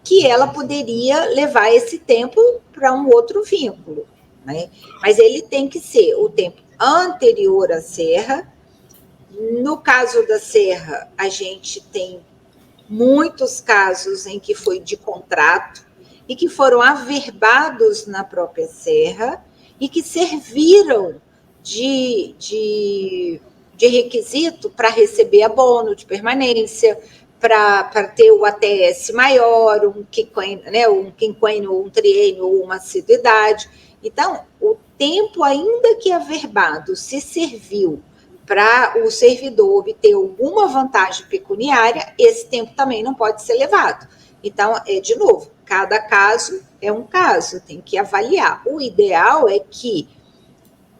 que ela poderia levar esse tempo para um outro vínculo, né? Mas ele tem que ser o tempo anterior à Serra. No caso da Serra, a gente tem muitos casos em que foi de contrato e que foram averbados na própria Serra e que serviram de requisito para receber abono de permanência, para ter o ATS maior, um quinquênio, um triênio ou uma assiduidade. Então, o tempo, ainda que averbado, se serviu para o servidor obter alguma vantagem pecuniária, esse tempo também não pode ser levado. Então, de novo, cada caso é um caso, tem que avaliar. O ideal é que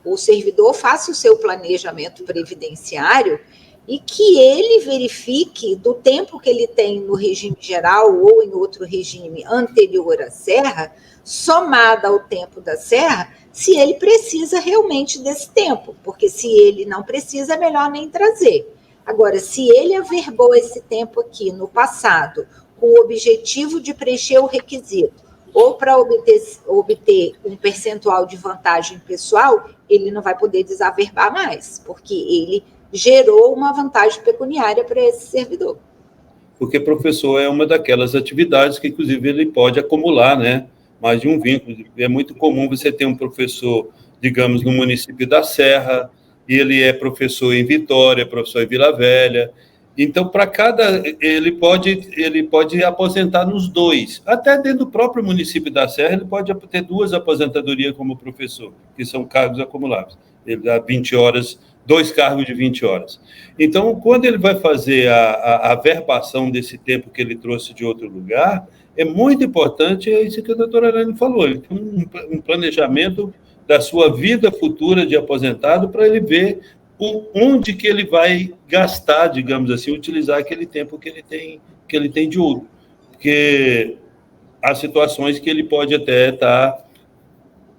o servidor faça o seu planejamento previdenciário e que ele verifique do tempo que ele tem no regime geral ou em outro regime anterior à Serra, somada ao tempo da Serra, se ele precisa realmente desse tempo, porque se ele não precisa, é melhor nem trazer. Agora, se ele averbou esse tempo aqui no passado com o objetivo de preencher o requisito ou para obter um percentual de vantagem pessoal, ele não vai poder desaverbar mais, porque ele gerou uma vantagem pecuniária para esse servidor. Porque professor é uma daquelas atividades que, inclusive, ele pode acumular, né? Mais de um vínculo. É muito comum você ter um professor, digamos, no município da Serra, e ele é professor em Vitória, professor em Vila Velha. Então, para cada... Ele pode aposentar nos dois. Até dentro do próprio município da Serra, ele pode ter duas aposentadorias como professor, que são cargos acumuláveis. Ele dá 20 horas, 2 cargos de 20 horas. Então, quando ele vai fazer a averbação desse tempo que ele trouxe de outro lugar, é muito importante, é isso que a doutora Elaine falou, ele tem um planejamento da sua vida futura de aposentado para ele ver onde que ele vai gastar, digamos assim, utilizar aquele tempo que ele tem de uso. Porque há situações que ele pode até estar,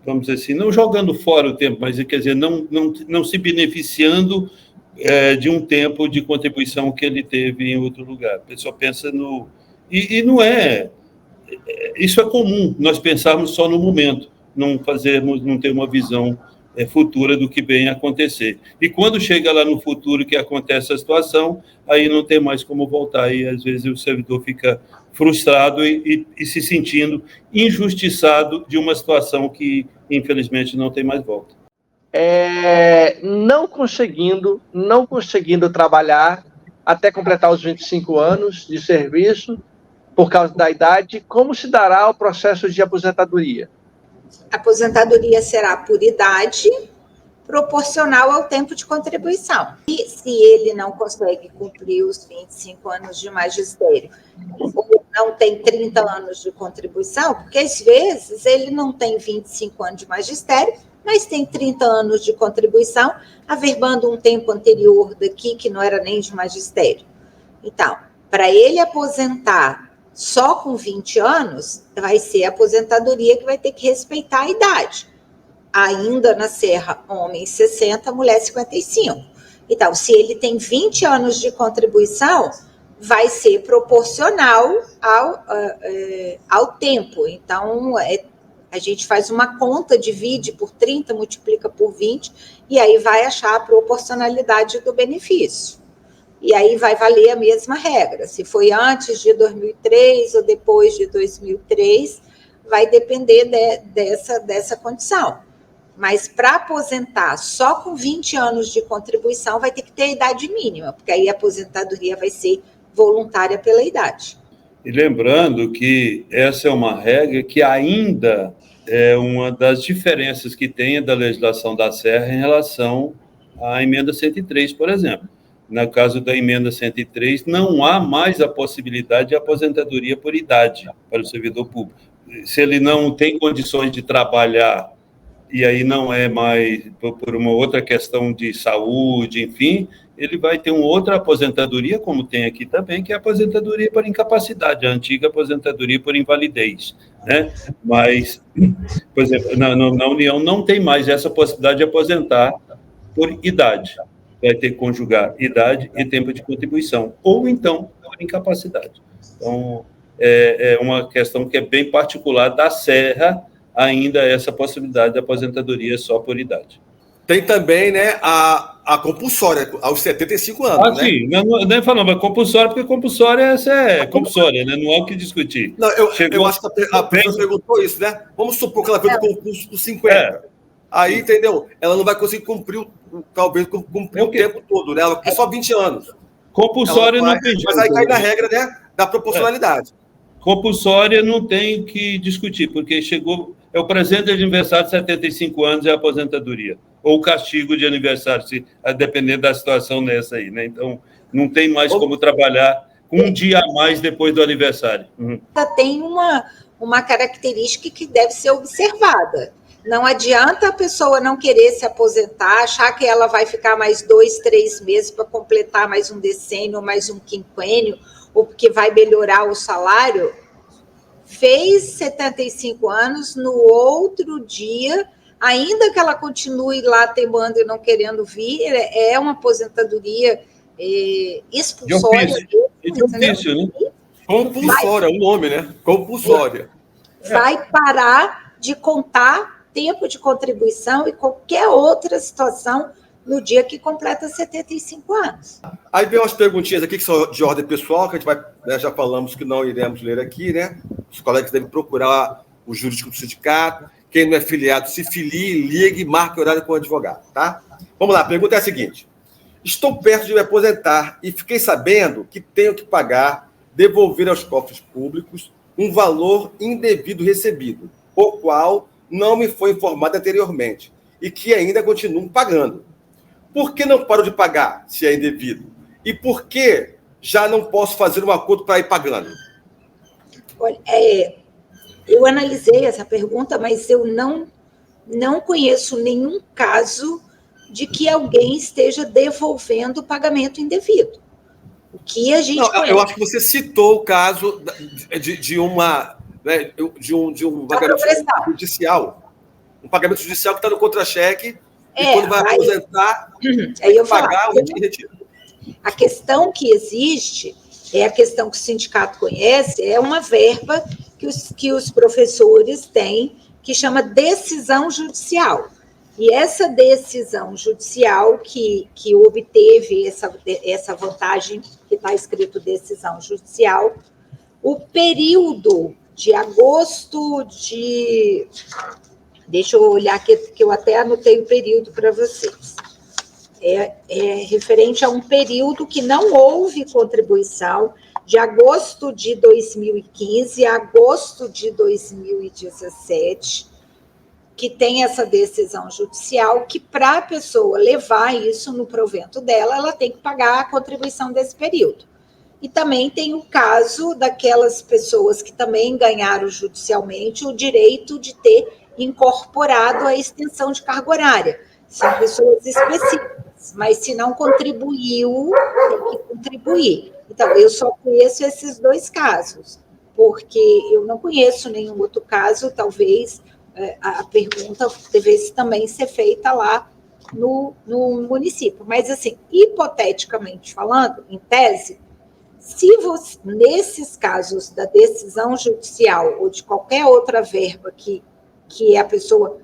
vamos dizer assim, não jogando fora o tempo, mas, quer dizer, não se beneficiando de um tempo de contribuição que ele teve em outro lugar. A pessoa pensa no... E não é... isso é comum, nós pensarmos só no momento, não ter uma visão futura do que vem acontecer. E quando chega lá no futuro que acontece a situação, aí não tem mais como voltar, e às vezes o servidor fica frustrado e se sentindo injustiçado de uma situação que, infelizmente, não tem mais volta. Não conseguindo trabalhar até completar os 25 anos de serviço, por causa da idade, como se dará o processo de aposentadoria? A aposentadoria será por idade, proporcional ao tempo de contribuição. E se ele não consegue cumprir os 25 anos de magistério, ou não tem 30 anos de contribuição, porque às vezes ele não tem 25 anos de magistério, mas tem 30 anos de contribuição, averbando um tempo anterior daqui, que não era nem de magistério. Então, para ele aposentar só com 20 anos, vai ser a aposentadoria que vai ter que respeitar a idade. Ainda na Serra, homem 60, mulher 55. Então, se ele tem 20 anos de contribuição, vai ser proporcional ao tempo. Então, a gente faz uma conta, divide por 30, multiplica por 20, e aí vai achar a proporcionalidade do benefício. E aí vai valer a mesma regra. Se foi antes de 2003 ou depois de 2003, vai depender dessa condição. Mas para aposentar só com 20 anos de contribuição, vai ter que ter a idade mínima, porque aí a aposentadoria vai ser voluntária pela idade. E lembrando que essa é uma regra que ainda é uma das diferenças que tem da legislação da Serra em relação à emenda 103, por exemplo. No caso da emenda 103, não há mais a possibilidade de aposentadoria por idade para o servidor público. Se ele não tem condições de trabalhar, e aí não é mais por uma outra questão de saúde, enfim, ele vai ter uma outra aposentadoria, como tem aqui também, que é a aposentadoria por incapacidade, a antiga aposentadoria por invalidez, né? Mas, por exemplo, na União não tem mais essa possibilidade de aposentar por idade. Vai ter que conjugar idade e tempo de contribuição, ou então por incapacidade. Então, é uma questão que é bem particular da Serra, ainda essa possibilidade de aposentadoria só por idade. Tem também, né, a compulsória, aos 75 anos, né? Sim, não é falando, mas compulsória, porque compulsória é compulsória, né? Não há o que discutir. Não, eu acho que a pessoa perguntou isso, né? Vamos supor que ela fez o concurso por 50. Aí, entendeu? Ela não vai conseguir cumprir, talvez, cumprir o tempo todo, né? Ela tem só 20 anos. Compulsória não tem jeito. Mas aí cai na regra, né, da proporcionalidade. Compulsória não tem que discutir, porque chegou... É o presente de aniversário de 75 anos é a aposentadoria. Ou o castigo de aniversário, dependendo da situação nessa aí, né? Então, não tem mais como trabalhar com um dia a mais depois do aniversário. Tem uma característica que deve ser observada. Não adianta a pessoa não querer se aposentar, achar que ela vai ficar mais 2, 3 meses para completar mais um decênio, mais um quinquênio, ou porque vai melhorar o salário. Fez 75 anos, no outro dia, ainda que ela continue lá teimando e não querendo vir, é uma aposentadoria expulsória. De ofício, né? Compulsória, o nome, né? Compulsória. Vai parar de contar tempo de contribuição e qualquer outra situação no dia que completa 75 anos. Aí vem umas perguntinhas aqui que são de ordem pessoal, que a gente vai, né, já falamos que não iremos ler aqui, né? Os colegas devem procurar o jurídico do sindicato. Quem não é filiado, se filie, ligue, marque horário com o advogado, tá? Vamos lá, a pergunta é a seguinte. Estou perto de me aposentar e fiquei sabendo que tenho que pagar, devolver aos cofres públicos um valor indevido recebido, o qual não me foi informado anteriormente e que ainda continuo pagando. Por que não paro de pagar, se é indevido? E por que já não posso fazer um acordo para ir pagando? Olha, eu analisei essa pergunta, mas eu não conheço nenhum caso de que alguém esteja devolvendo o pagamento indevido. O que a gente conhece... Eu acho que você citou o caso de um pagamento judicial. Um pagamento judicial que está no contra-cheque e quando vai aposentar, tem que pagar o retiro. A questão que existe é a questão que o sindicato conhece, é uma verba que os professores têm, que chama decisão judicial. E essa decisão judicial que obteve essa vantagem, que está escrito decisão judicial, o período de agosto de... Deixa eu olhar aqui, que eu até anotei o período para vocês. É referente a um período que não houve contribuição, de agosto de 2015 a agosto de 2017, que tem essa decisão judicial, que para a pessoa levar isso no provento dela, ela tem que pagar a contribuição desse período. E também tem o caso daquelas pessoas que também ganharam judicialmente o direito de ter incorporado a extensão de carga horária. São pessoas específicas, mas se não contribuiu, tem que contribuir. Então, eu só conheço esses 2 casos, porque eu não conheço nenhum outro caso, talvez a pergunta devesse também ser feita lá no município. Mas, assim, hipoteticamente falando, em tese, se você, nesses casos da decisão judicial ou de qualquer outra verba que a pessoa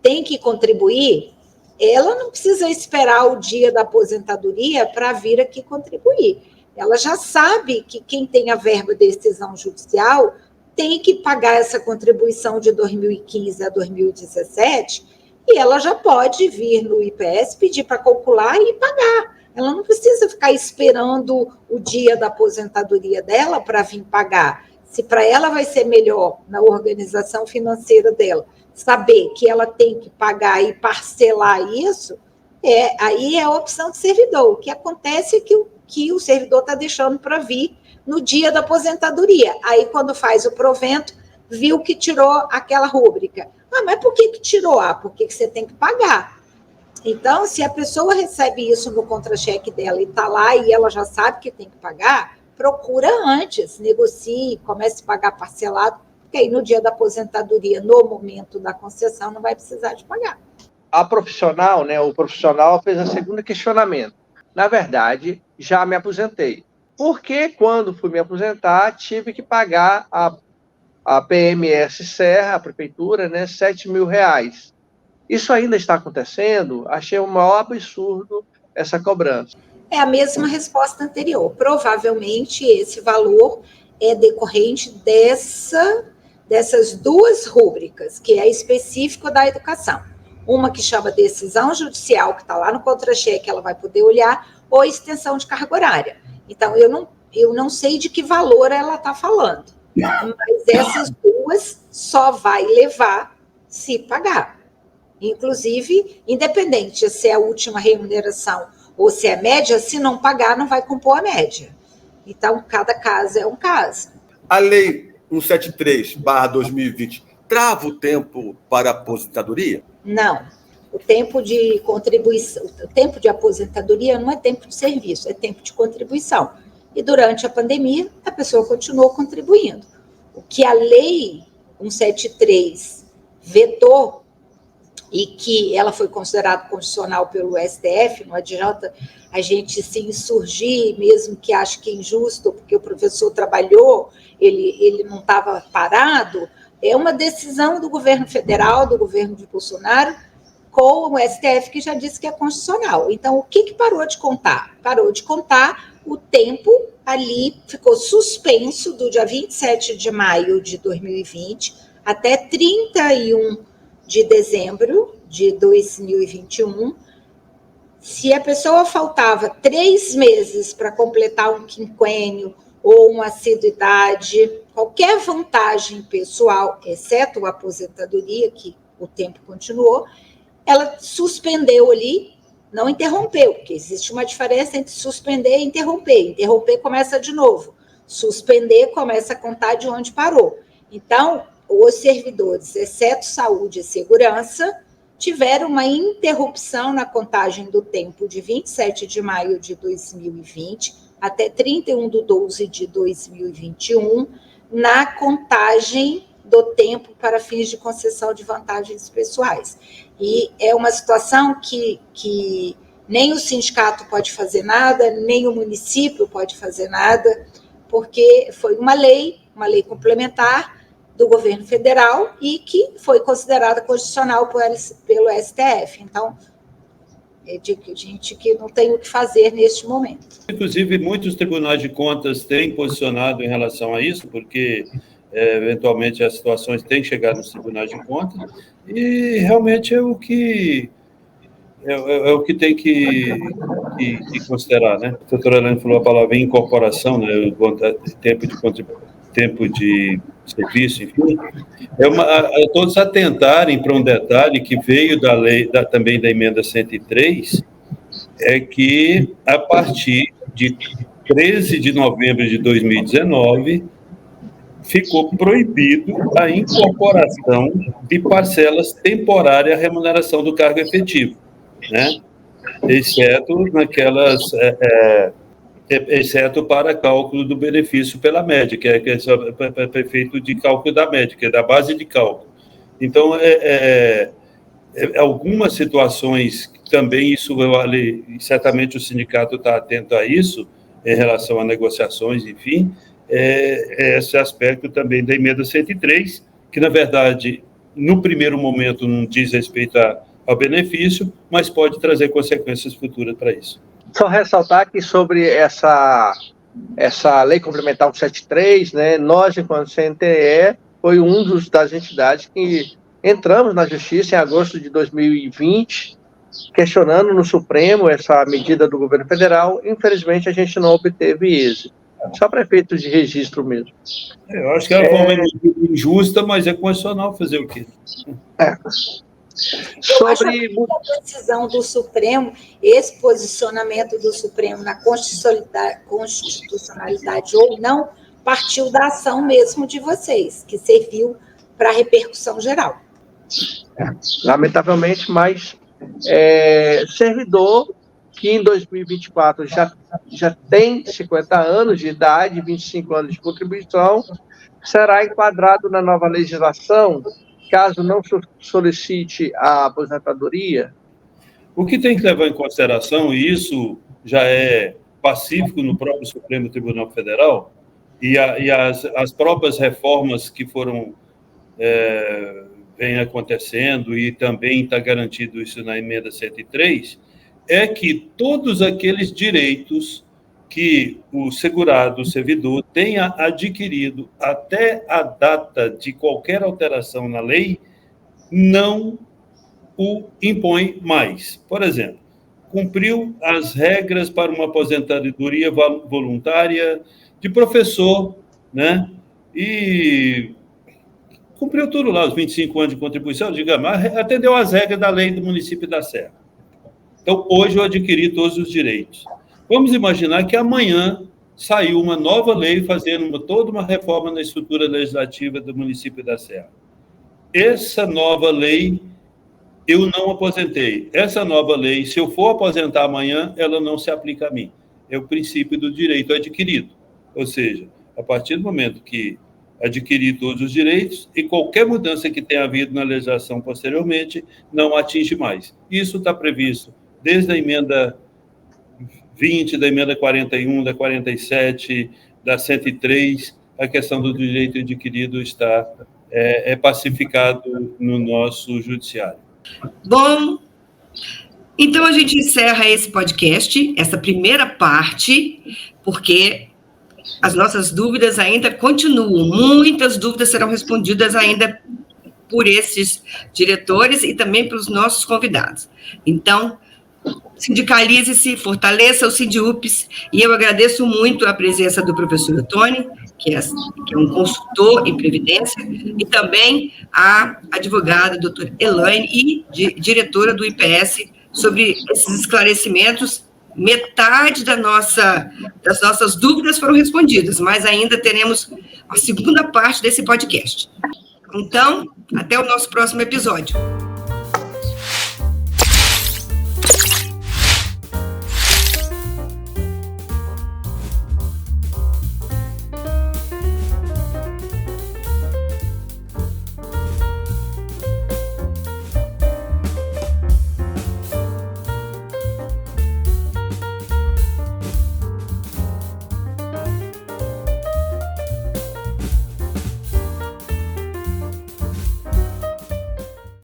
tem que contribuir, ela não precisa esperar o dia da aposentadoria para vir aqui contribuir. Ela já sabe que quem tem a verba de decisão judicial tem que pagar essa contribuição de 2015 a 2017 e ela já pode vir no IPS, pedir para calcular e pagar. Ela não precisa ficar esperando o dia da aposentadoria dela para vir pagar. Se para ela vai ser melhor, na organização financeira dela, saber que ela tem que pagar e parcelar isso, aí é a opção do servidor. O que acontece é que o servidor está deixando para vir no dia da aposentadoria. Aí, quando faz o provento, viu que tirou aquela rúbrica. Mas por que tirou? Porque você tem que pagar. Então, se a pessoa recebe isso no contra-cheque dela e está lá e ela já sabe que tem que pagar, procura antes, negocie, comece a pagar parcelado, porque aí no dia da aposentadoria, no momento da concessão, não vai precisar de pagar. A profissional, né, o profissional fez o segundo questionamento. Na verdade, já me aposentei. Porque quando fui me aposentar, tive que pagar a PMS Serra, a prefeitura, né, R$7.000. Isso ainda está acontecendo? Achei o maior absurdo essa cobrança. É a mesma resposta anterior. Provavelmente esse valor é decorrente dessas 2 rúbricas, que é específico da educação. Uma que chama decisão judicial, que está lá no contra-cheque, ela vai poder olhar, ou extensão de carga horária. Então, eu não sei de que valor ela está falando, mas essas 2 só vai levar se pagar. Inclusive, independente se é a última remuneração ou se é média, se não pagar, não vai compor a média. Então, cada caso é um caso. A Lei 173/2020 trava o tempo para aposentadoria? Não. O tempo de contribuição, o tempo de aposentadoria não é tempo de serviço, é tempo de contribuição. E durante a pandemia, a pessoa continuou contribuindo. O que a Lei 173 vetou, e que ela foi considerada constitucional pelo STF, não adianta a gente se insurgir, mesmo que ache que é injusto, porque o professor trabalhou, ele não estava parado, é uma decisão do governo federal, do governo de Bolsonaro, com o STF, que já disse que é constitucional. Então, o que parou de contar? Parou de contar o tempo ali, ficou suspenso do dia 27 de maio de 2020 até 31 de dezembro de 2021, se a pessoa faltava 3 meses para completar um quinquênio ou uma assiduidade, qualquer vantagem pessoal, exceto a aposentadoria, que o tempo continuou, ela suspendeu ali, não interrompeu, porque existe uma diferença entre suspender e interromper. Interromper começa de novo, suspender começa a contar de onde parou. Então, os servidores, exceto saúde e segurança, tiveram uma interrupção na contagem do tempo de 27 de maio de 2020 até 31/12 de 2021, na contagem do tempo para fins de concessão de vantagens pessoais. E é uma situação que nem o sindicato pode fazer nada, nem o município pode fazer nada, porque foi uma lei complementar do governo federal e que foi considerada constitucional pelo STF. Então, é de gente que não tem o que fazer neste momento. Inclusive, muitos tribunais de contas têm posicionado em relação a isso, porque, eventualmente, as situações têm chegado nos tribunais de contas, e realmente é o que tem que considerar, né? A doutora Elaine falou a palavra incorporação, né? Tempo de serviço, enfim. Todos atentarem para um detalhe que veio da lei, também da emenda 103, é que, a partir de 13 de novembro de 2019, ficou proibido a incorporação de parcelas temporárias à remuneração do cargo efetivo, né? Exceto para cálculo do benefício pela média, que é efeito de cálculo da média, que é da base de cálculo. Então, algumas situações também isso vale, certamente o sindicato está atento a isso, em relação a negociações, enfim, esse aspecto também da emenda 103, que, na verdade, no primeiro momento não diz respeito ao benefício, mas pode trazer consequências futuras para isso. Só ressaltar que sobre essa lei complementar 173, né, nós, enquanto CNTE, foi das entidades que entramos na Justiça em agosto de 2020, questionando no Supremo essa medida do governo federal. Infelizmente, a gente não obteve êxito. Só para efeitos de registro mesmo. Eu acho que é uma forma injusta, mas é constitucional fazer o quê? Sobre a decisão do Supremo, esse posicionamento do Supremo na constitucionalidade ou não, partiu da ação mesmo de vocês, que serviu para a repercussão geral. Lamentavelmente, mas servidor que em 2024 já tem 50 anos de idade, 25 anos de contribuição, será enquadrado na nova legislação, caso não solicite a aposentadoria? O que tem que levar em consideração, e isso já é pacífico no próprio Supremo Tribunal Federal, e as próprias reformas que vêm acontecendo, e também está garantido isso na emenda 103, é que todos aqueles direitos que o segurado, o servidor, tenha adquirido até a data de qualquer alteração na lei, não o impõe mais. Por exemplo, cumpriu as regras para uma aposentadoria voluntária de professor, né? E cumpriu tudo lá, os 25 anos de contribuição, digamos, atendeu às regras da lei do município da Serra. Então, hoje eu adquiri todos os direitos. Vamos imaginar que amanhã saiu uma nova lei fazendo toda uma reforma na estrutura legislativa do município da Serra. Essa nova lei, eu não aposentei. Essa nova lei, se eu for aposentar amanhã, ela não se aplica a mim. É o princípio do direito adquirido. Ou seja, a partir do momento que adquiri todos os direitos, e qualquer mudança que tenha havido na legislação posteriormente, não atinge mais. Isso está previsto desde a emenda 20, da emenda 41, da 47, da 103, a questão do direito adquirido está pacificado no nosso judiciário. Bom, então a gente encerra esse podcast, essa primeira parte, porque as nossas dúvidas ainda continuam, muitas dúvidas serão respondidas ainda por esses diretores e também pelos nossos convidados. Então, sindicalize-se, fortaleça o SINDIUPS, e eu agradeço muito a presença do professor Tony, que é um consultor em Previdência, e também a advogada, doutora Elaine, e diretora do IPS, sobre esses esclarecimentos. Metade das nossas dúvidas foram respondidas, mas ainda teremos a segunda parte desse podcast. Então, até o nosso próximo episódio.